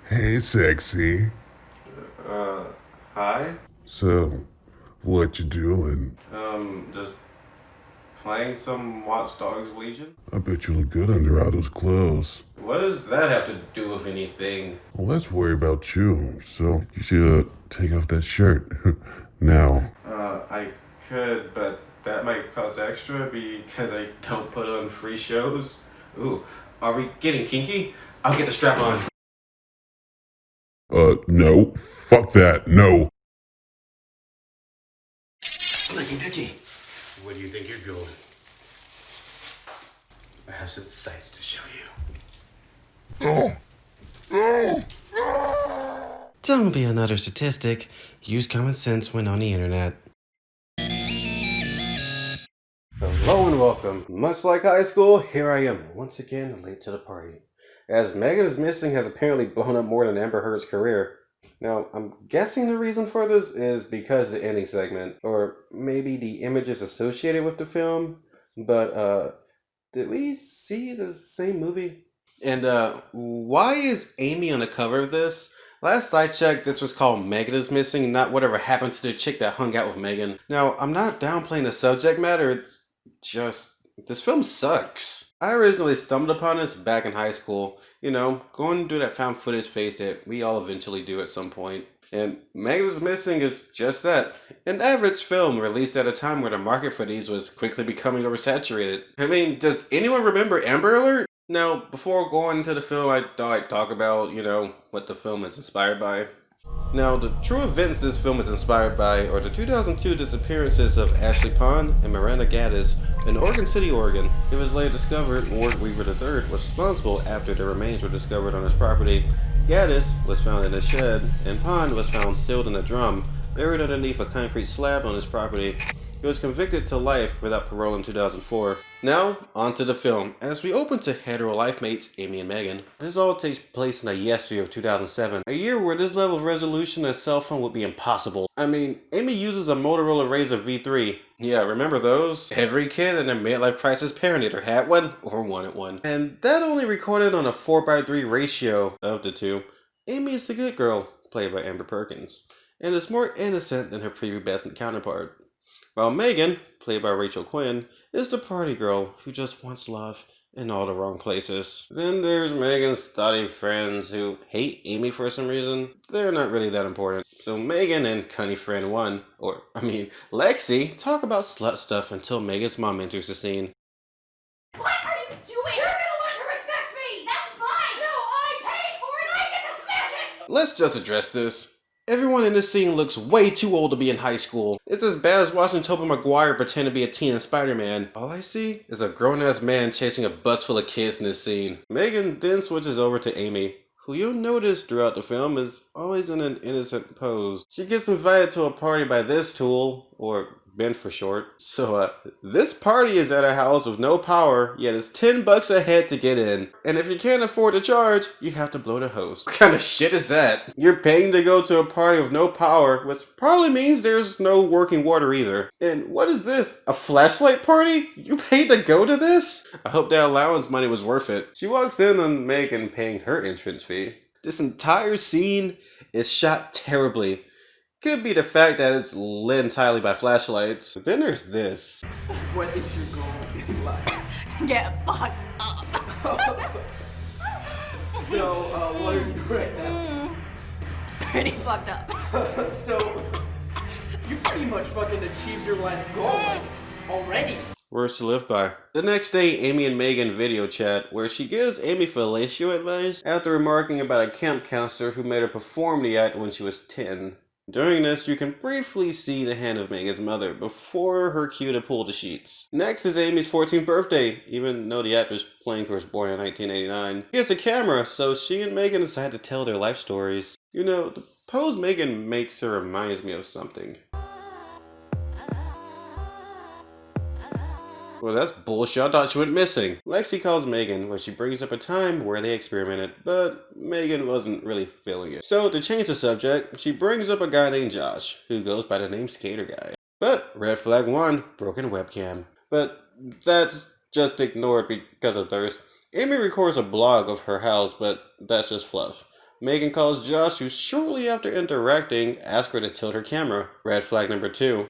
Hey, sexy. Uh, Hi. So, what you doing? Just playing some Watch Dogs Legion. I bet you look good under all those clothes. What does that have to do with anything? Well, let's worry about you. So, you should take off that shirt. Now. I could, but that might cost extra because I don't put on free shows. Ooh, are we getting kinky? I'll get the strap on. No. Fuck that. No. Slinky Dicky. Where do you think you're going? I have some sights to show you. Don't be another statistic. Use common sense when on the internet. Hello and welcome. Much like high school, here I am, once again late to the party. As Megan is Missing has apparently blown up more than Amber Heard's career. Now, I'm guessing the reason for this is because of the ending segment, or maybe the images associated with the film, but did we see the same movie? And why is Amy on the cover of this? Last I checked, this was called Megan is Missing, not whatever happened to the chick that hung out with Megan. Now, I'm not downplaying the subject matter, it's just, this film sucks. I originally stumbled upon this back in high school, going through that found footage phase that we all eventually do at some point. And Megan is Missing is just that. An average film released at a time where the market for these was quickly becoming oversaturated. I mean, does anyone remember Amber Alert? Now, before going into the film, I thought I'd talk about, what the film is inspired by. Now, the true events this film is inspired by are the 2002 disappearances of Ashley Pond and Miranda Gaddis in Oregon City, Oregon. It was later discovered Ward Weaver III was responsible after the remains were discovered on his property. Gaddis was found in a shed, and Pond was found stilled in a drum, buried underneath a concrete slab on his property. He was convicted to life without parole in 2004. Now, on to the film. As we open to hetero life mates, Amy and Megan, this all takes place in the yesteryear of 2007, a year where this level of resolution on a cell phone would be impossible. I mean, Amy uses a Motorola Razr V3. Yeah, remember those? Every kid in their midlife crisis parent either had one or wanted one. And that only recorded on a 4:3 ratio of the two. Amy is the good girl, played by Amber Perkins, and is more innocent than her prepubescent counterpart. While Megan, played by Rachel Quinn, is the party girl who just wants love in all the wrong places. Then there's Megan's study friends who hate Amy for some reason. They're not really that important. So Megan and cunny friend 1, Lexi, talk about slut stuff until Megan's mom enters the scene. What are you doing? You're gonna learn to respect me! That's mine! No, I paid for it! I get to smash it! Let's just address this. Everyone in this scene looks way too old to be in high school. It's as bad as watching Tobey Maguire pretend to be a teen in Spider-Man. All I see is a grown-ass man chasing a bus full of kids in this scene. Megan then switches over to Amy, who you'll notice throughout the film is always in an innocent pose. She gets invited to a party by this tool, or Ben for short. So, this party is at a house with no power, yet it's $10 a head to get in. And if you can't afford to charge, you have to blow the hose. What kind of shit is that? You're paying to go to a party with no power, which probably means there's no working water either. And what is this? A flashlight party? You paid to go to this? I hope that allowance money was worth it. She walks in on Megan paying her entrance fee. This entire scene is shot terribly. Could be the fact that it's lit entirely by flashlights. But then there's this. What is your goal in life? Get fucked up. So, what are you right now? Pretty fucked up. So, you pretty much fucking achieved your life goal, like, already. Words to live by. The next day, Amy and Megan video chat, where she gives Amy fellatio advice after remarking about a camp counselor who made her perform the act when she was 10. During this, you can briefly see the hand of Megan's mother before her cue to pull the sheets. Next is Amy's 14th birthday, even though the actress playing for was born in 1989. He has a camera, so she and Megan decide to tell their life stories. The pose Megan makes her reminds me of something. Well, that's bullshit. I thought she went missing. Lexi calls Megan when she brings up a time where they experimented, but Megan wasn't really feeling it. So, to change the subject, she brings up a guy named Josh, who goes by the name Skater Guy. But, red flag 1, broken webcam. But that's just ignored because of thirst. Amy records a blog of her house, but that's just fluff. Megan calls Josh, who shortly after interacting asks her to tilt her camera. Red flag number 2.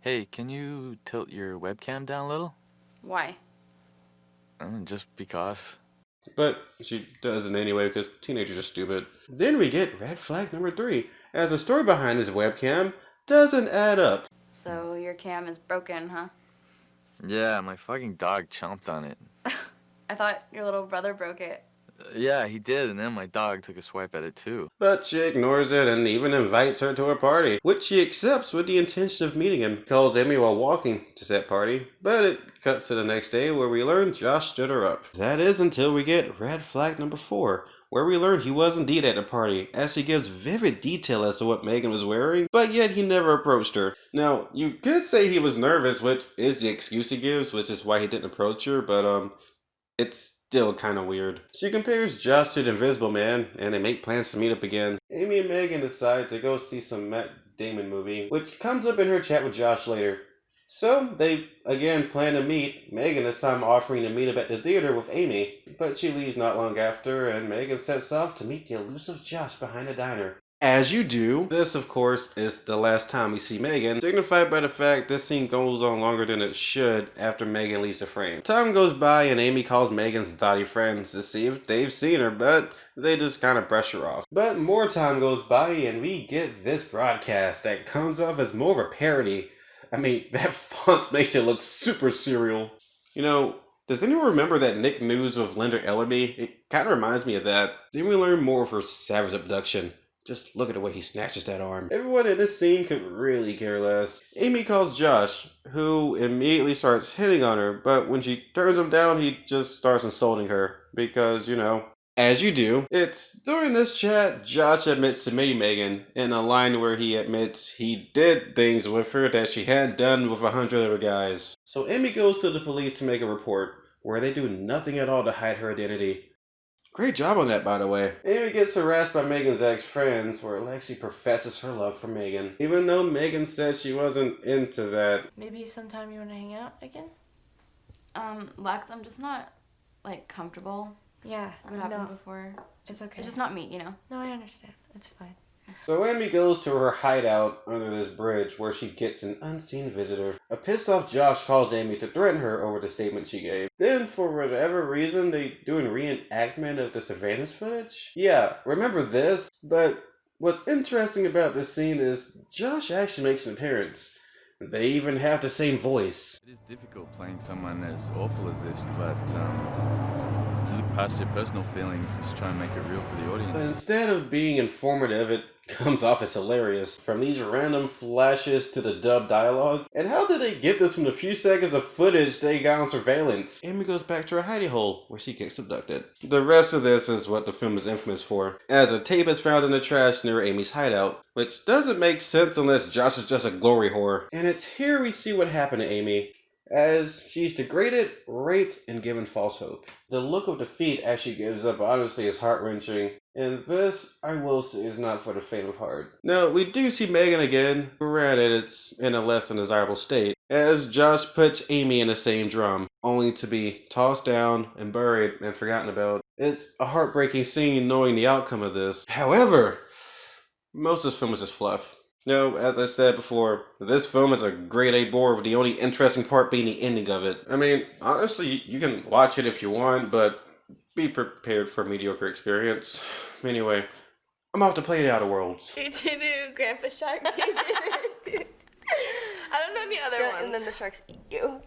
Hey, can you tilt your webcam down a little? Why? Just because. But she does it anyway because teenagers are stupid. Then we get red flag number 3, as the story behind his webcam doesn't add up. So your cam is broken, huh? Yeah, my fucking dog chomped on it. I thought your little brother broke it. Yeah, he did, and then my dog took a swipe at it too. But she ignores it and even invites her to her party, which she accepts with the intention of meeting him. Calls Amy while walking to said party, but it cuts to the next day where we learn Josh stood her up. That is until we get red flag number 4, where we learn he was indeed at the party, as he gives vivid detail as to what Megan was wearing, but yet he never approached her. Now, you could say he was nervous, which is the excuse he gives, which is why he didn't approach her, but it's still kind of weird. She compares Josh to the Invisible Man, and they make plans to meet up again. Amy and Megan decide to go see some Matt Damon movie, which comes up in her chat with Josh later. So, they again plan to meet, Megan this time offering to meet up at the theater with Amy, but she leaves not long after, and Megan sets off to meet the elusive Josh behind the diner. As you do. This, of course, is the last time we see Megan, signified by the fact this scene goes on longer than it should after Megan leaves the frame. Time goes by and Amy calls Megan's thoughty friends to see if they've seen her, but they just kind of brush her off. But more time goes by and we get this broadcast that comes off as more of a parody. I mean, that font makes it look super serial. You know, does anyone remember that Nick News with Linda Ellerby? It kind of reminds me of that. Then we learn more of her savage abduction. Just look at the way he snatches that arm. Everyone in this scene could really care less. Amy calls Josh, who immediately starts hitting on her, but when she turns him down, he just starts insulting her. Because, you know, as you do. It's during this chat, Josh admits to meeting Megan in a line where he admits he did things with her that she hadn't done with 100 other guys. So Amy goes to the police to make a report, where they do nothing at all to hide her identity. Great job on that, by the way. Amy gets harassed by Megan's ex-friends, where Lexi professes her love for Megan, even though Megan said she wasn't into that. Maybe sometime you want to hang out again? Lex, I'm just not, like, comfortable. Yeah, What happened before. it's okay. It's just not me, you know? No, I understand. It's fine. So Amy goes to her hideout under this bridge where she gets an unseen visitor. A pissed off Josh calls Amy to threaten her over the statement she gave. Then, for whatever reason, they do a reenactment of the surveillance footage. Yeah, remember this? But what's interesting about this scene is Josh actually makes an appearance. They even have the same voice. It is difficult playing someone as awful as this, but look past your personal feelings and just try and make it real for the audience. But instead of being informative, it comes off as hilarious. From these random flashes to the dubbed dialogue. And how did they get this from the few seconds of footage they got on surveillance? Amy goes back to her hidey hole, where she gets abducted. The rest of this is what the film is infamous for, as a tape is found in the trash near Amy's hideout, which doesn't make sense unless Josh is just a glory whore. And it's here we see what happened to Amy, as she's degraded, raped, and given false hope. The look of defeat as she gives up honestly is heart-wrenching, and this, I will say, is not for the faint of heart. Now, we do see Megan again, granted it's in a less than desirable state, as Josh puts Amy in the same drum, only to be tossed down and buried and forgotten about. It's a heartbreaking scene knowing the outcome of this. However, most of this film is just fluff. No, as I said before, this film is a grade A bore, with the only interesting part being the ending of it. I mean, honestly, you can watch it if you want, but be prepared for a mediocre experience. Anyway, I'm off to play the Outer Worlds. Grandpa Shark. I don't know any other ones. And then the sharks eat you.